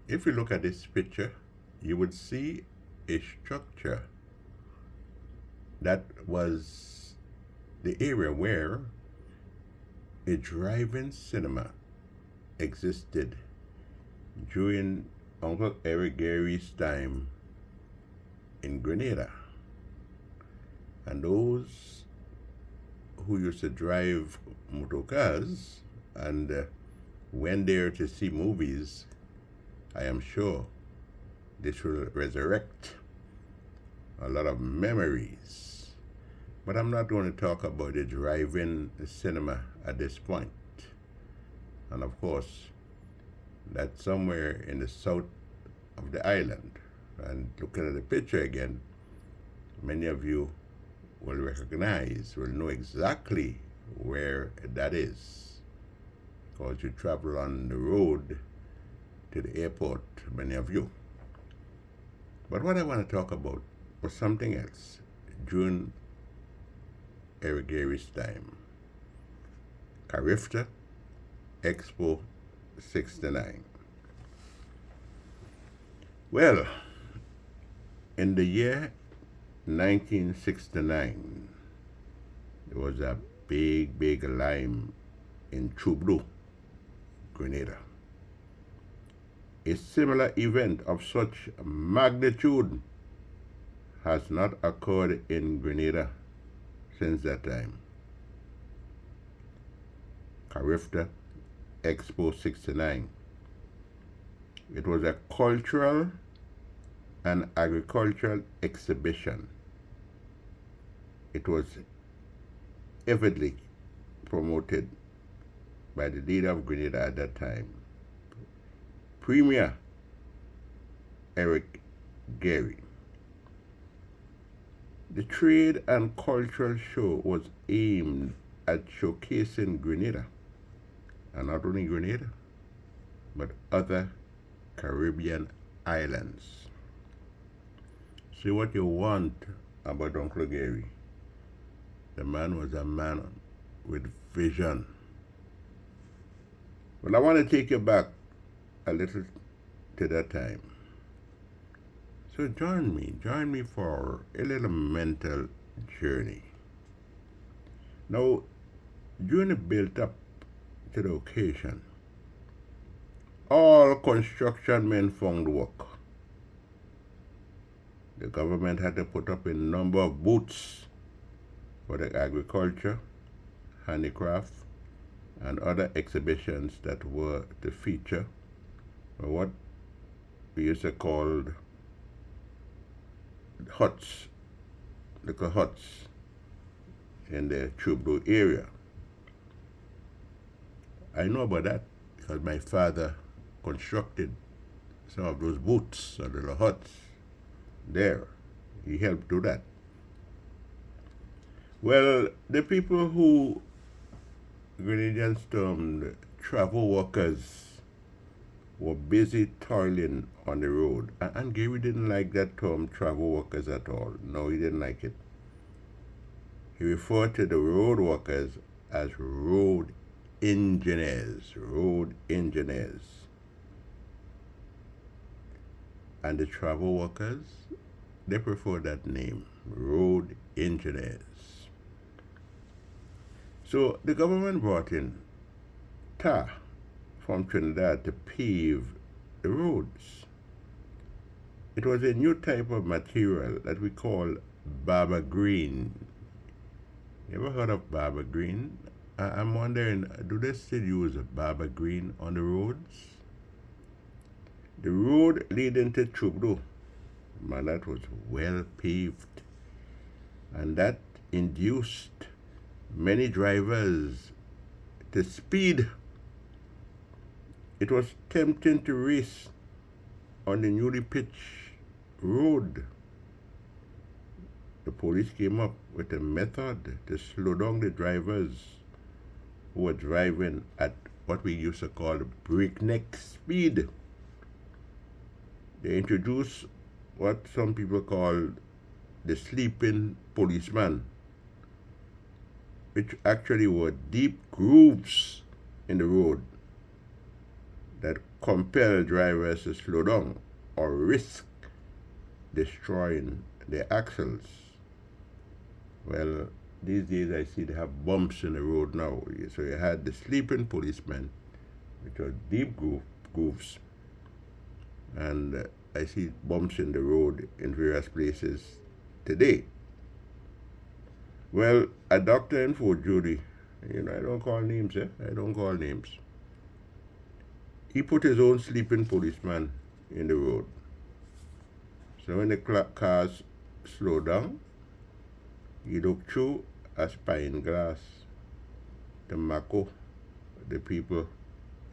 If you look at this picture, you would see a structure that was the area where a drive-in cinema existed during Uncle Eric Gary's time in Grenada. And those who used to drive motor cars and went there to see movies, I am sure this will resurrect a lot of memories. But I'm not going to talk about the drive-in cinema at this point. And of course, that's somewhere in the south of the island. And looking at the picture again, many of you will recognize, will know exactly where that is, because you travel on the road to the airport, many of you. But what I want to talk about was something else during Eric Gary's time. CARIFTA EXPO 69. Well, in the year 1969, there was a big lime in Troubadour, Grenada. A similar event of such magnitude has not occurred in Grenada since that time. CARIFTA EXPO 69. It was a cultural and agricultural exhibition. It was avidly promoted by the leader of Grenada at that time, Premier Eric Gary. The trade and cultural show was aimed at showcasing Grenada, and not only Grenada, but other Caribbean islands. See what you want about Uncle Gary. The man was a man with vision. Well, I want to take you back a little to that time. So join me for a little mental journey. Now, during the build up to the occasion, all construction men found work. The government had to put up a number of booths for the agriculture, handicraft, and other exhibitions that were to feature what we used to call huts, little huts in the Troubadour area. I know about that because my father constructed some of those booths or little huts there. He helped do that. Well, the people who Grenadians termed travel workers were busy toiling on the road. And Gary didn't like that term, travel workers, at all. No, he didn't like it. He referred to the road workers as road engineers. And the travel workers, they prefer that name, road engineers. So the government brought in tar from Trinidad to pave the roads. It was a new type of material that we call barber green. You ever heard of barber green? I'm wondering, do they still use barber green on the roads? The road leading to Troubadour, man, that was well paved. And that induced many drivers to speed. It was tempting to race on the newly pitched road. The police came up with a method to slow down the drivers who were driving at what we used to call breakneck speed. They introduced what some people call the sleeping policeman, which actually were deep grooves in the road that compel drivers to slow down or risk destroying their axles. Well, these days I see they have bumps in the road now. So you had the sleeping policemen, which are deep grooves, and I see bumps in the road in various places today. Well, a doctor in Fort Judy, I don't call names, I don't call names. He put his own sleeping policeman in the road. So when the cars slow down, he looked through a spine glass to macko the people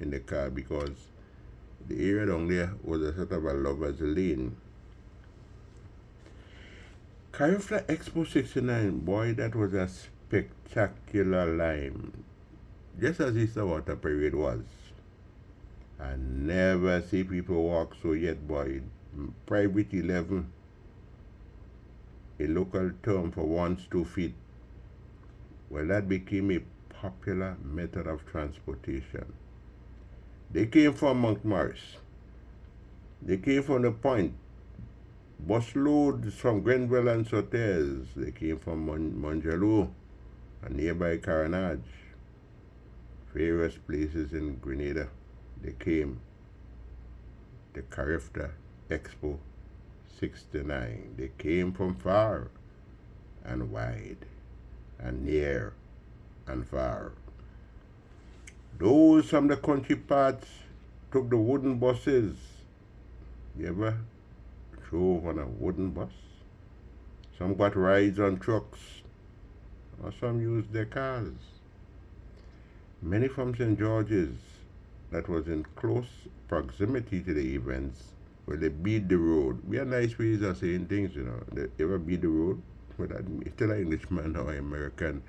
in the car, because the area down there was a sort of a lover's lane. CARIFTA EXPO 69, boy, that was a spectacular line. Just as Easter Water Parade was. I never see people walk so yet, boy. Private 11, a local term for 1-2 feet. Well, that became a popular method of transportation. They came from Montmaris. They came from the Point. Busloads from Grenville and Sotez. They came from Monjalo and nearby Caranage. Various places in Grenada. They came to CARIFTA EXPO 69. They came from far and wide and near and far. Those from the country parts took the wooden buses. You ever drove on a wooden bus? Some got rides on trucks, or some used their cars. Many from St. George's, that was in close proximity to the events, where they beat the road. We have nice ways of saying things, They ever beat the road? Well, tell an Englishman or American,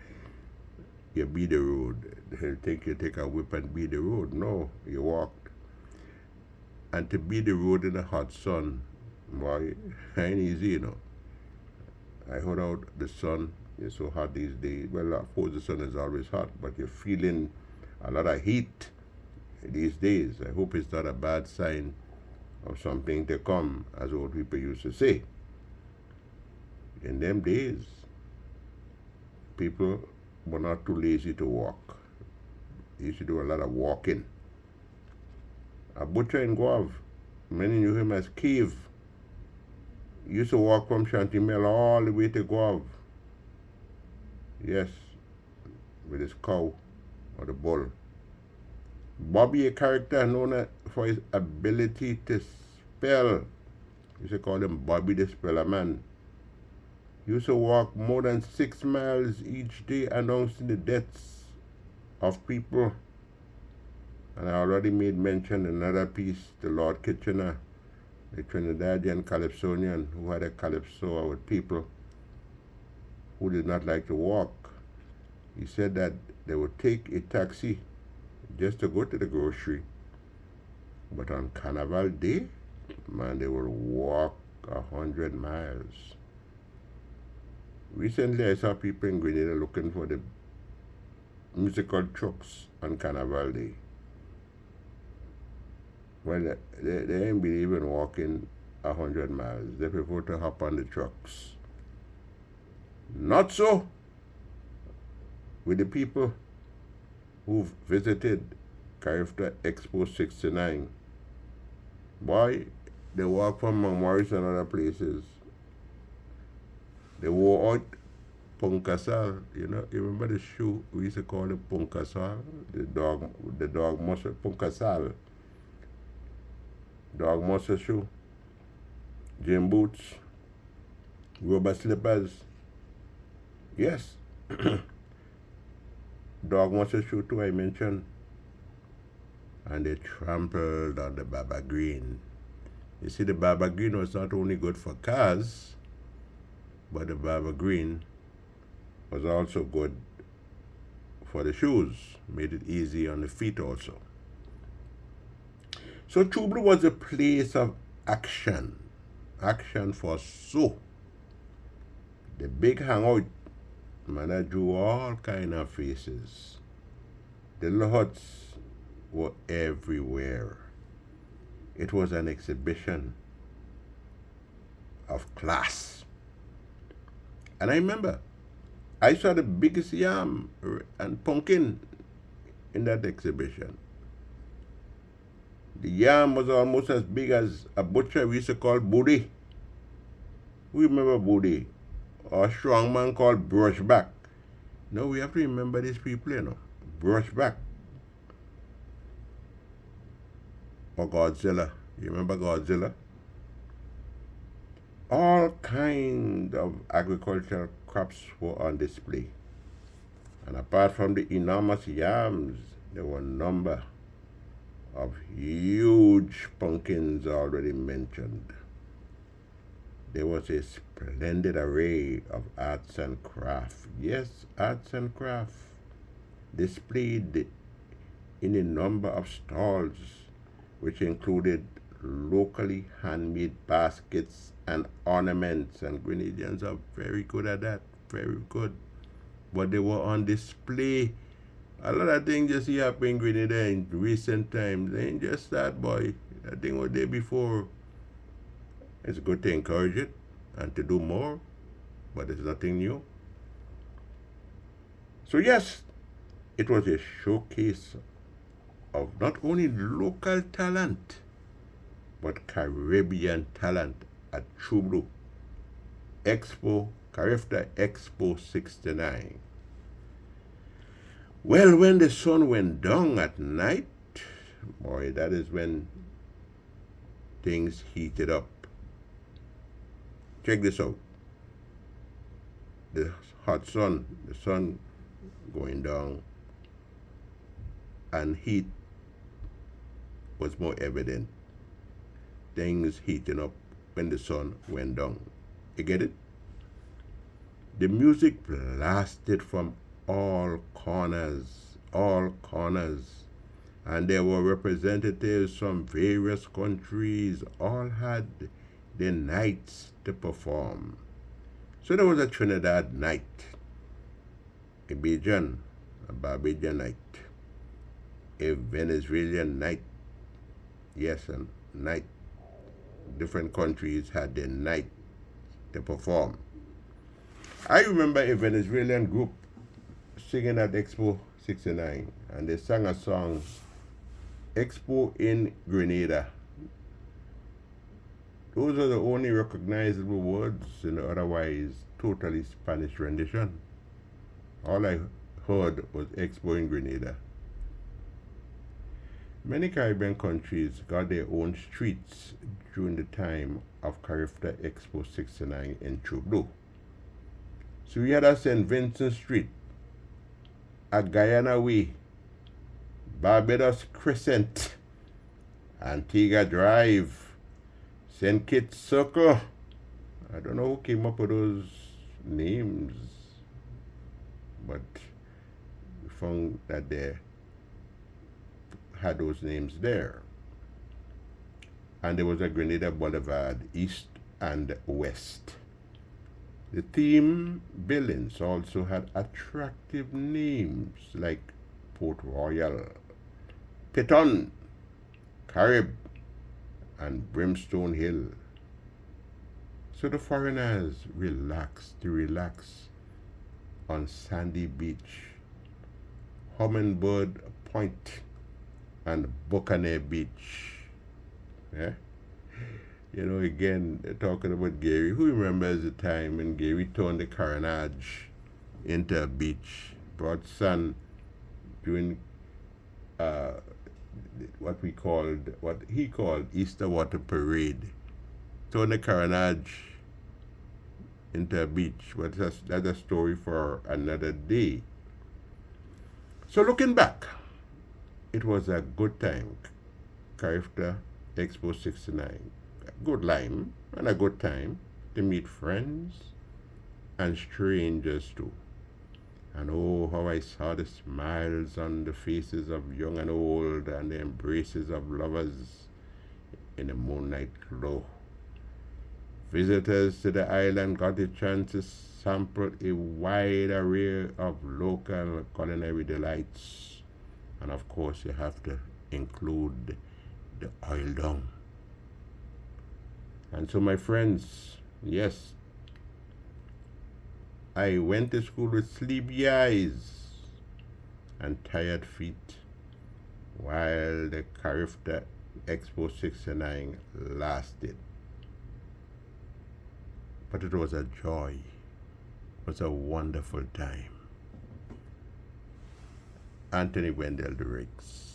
you beat the road. They'll think you take a whip and beat the road. No, you walked. And to beat the road in the hot sun, boy, ain't easy, I heard out the sun is so hot these days. Well, of course the sun is always hot, but you're feeling a lot of heat these days. I hope it's not a bad sign of something to come, as old people used to say. In them days, people were not too lazy to walk. They used to do a lot of walking. A butcher in Guave, many knew him as Cave, used to walk from Chantimel all the way to Guave. Yes, with his cow or the bull. Bobby, a character known for his ability to spell. Used to call him Bobby the Speller Man. He used to walk more than 6 miles each day announcing the deaths of people. And I already made mention in another piece, the Lord Kitchener, the Trinidadian Calypsonian, who had a calypso with people who did not like to walk. He said that they would take a taxi just to go to the grocery. But on Carnival Day, man, they will walk 100 miles. Recently, I saw people in Grenada looking for the musical trucks on Carnival Day. Well, they ain't believe in walking 100 miles. They prefer to hop on the trucks. Not so with the people who've visited CARIFTA EXPO 69. Boy, they walk from Montmaris and other places. They wore out Punkasal. You remember the shoe we used to call it Punkasal? The dog muscle, Punkasal. Dog muscle shoe, gym boots, rubber slippers. Yes. Dog muscle shoe too, I mentioned. And they trampled on the Baba Green. You see, the Baba Green was not only good for cars, but the Baba Green was also good for the shoes. Made it easy on the feet also. So True was a place of action. Action for so. The big hangout, man, I drew all kind of faces. The little huts were everywhere. It was an exhibition of class. And I remember I saw the biggest yam and pumpkin in that exhibition. The yam was almost as big as a butcher we used to call Booty. We remember Booty. Or a strong man called Brushback. No, we have to remember these people, Brushback. Or Godzilla. You remember Godzilla? All kinds of agricultural crops were on display. And apart from the enormous yams, there were a number of huge pumpkins already mentioned. There was a splendid array of arts and crafts. Yes, arts and crafts displayed in a number of stalls, which included locally handmade baskets and ornaments, and Grenadians are very good at that, very good. But they were on display. A lot of things you see happen in Grenada in recent times. They ain't just that, boy. That thing was there before. It's good to encourage it and to do more, but it's nothing new. So yes, it was a showcase of not only local talent, but Caribbean talent at Chublu. EXPO, CARIFTA EXPO 69. Well, when the sun went down at night, boy, that is when things heated up. Check this out. The hot sun, the sun going down, and heat was more evident. Things heating up when the sun went down. You get it? The music blasted from all corners, and there were representatives from various countries, all had their nights to perform. So there was a Trinidad night, a Bajan, a Barbadian night, a Venezuelan night, yes, a night. Different countries had their night to perform. I remember a Venezuelan group singing at Expo 69, and they sang a song, Expo in Grenada. Those are the only recognizable words in the otherwise totally Spanish rendition. All I heard was Expo in Grenada. Many Caribbean countries got their own streets during the time of CARIFTA Expo 69 in Chublu. So we had a St. Vincent Street, a Guyana Way, Barbados Crescent, Antigua Drive, St. Kitts Circle. I don't know who came up with those names, but we found that they had those names there. And there was a Grenada Boulevard, east and west. The theme buildings also had attractive names like Port Royal, Piton, Carib, and Brimstone Hill. So the foreigners relax on Sandy Beach, Hummingbird Point, and Buccaneer Beach. Yeah? You know, again, talking about Gary, who remembers the time when Gary turned the Carnage into a beach, brought sun during what he called Easter Water Parade, turned the Carnage into a beach. But that's a story for another day. So looking back, it was a good time. CARIFTA Expo 69. A good line and a good time to meet friends and strangers too. And oh, how I saw the smiles on the faces of young and old and the embraces of lovers in the moonlight glow. Visitors to the island got the chance to sample a wide array of local culinary delights. And of course, you have to include the oil down. And so, my friends, yes, I went to school with sleepy eyes and tired feet while the CARIFTA EXPO 69 lasted. But it was a joy. It was a wonderful time. Anthony Wendell, the Riggs.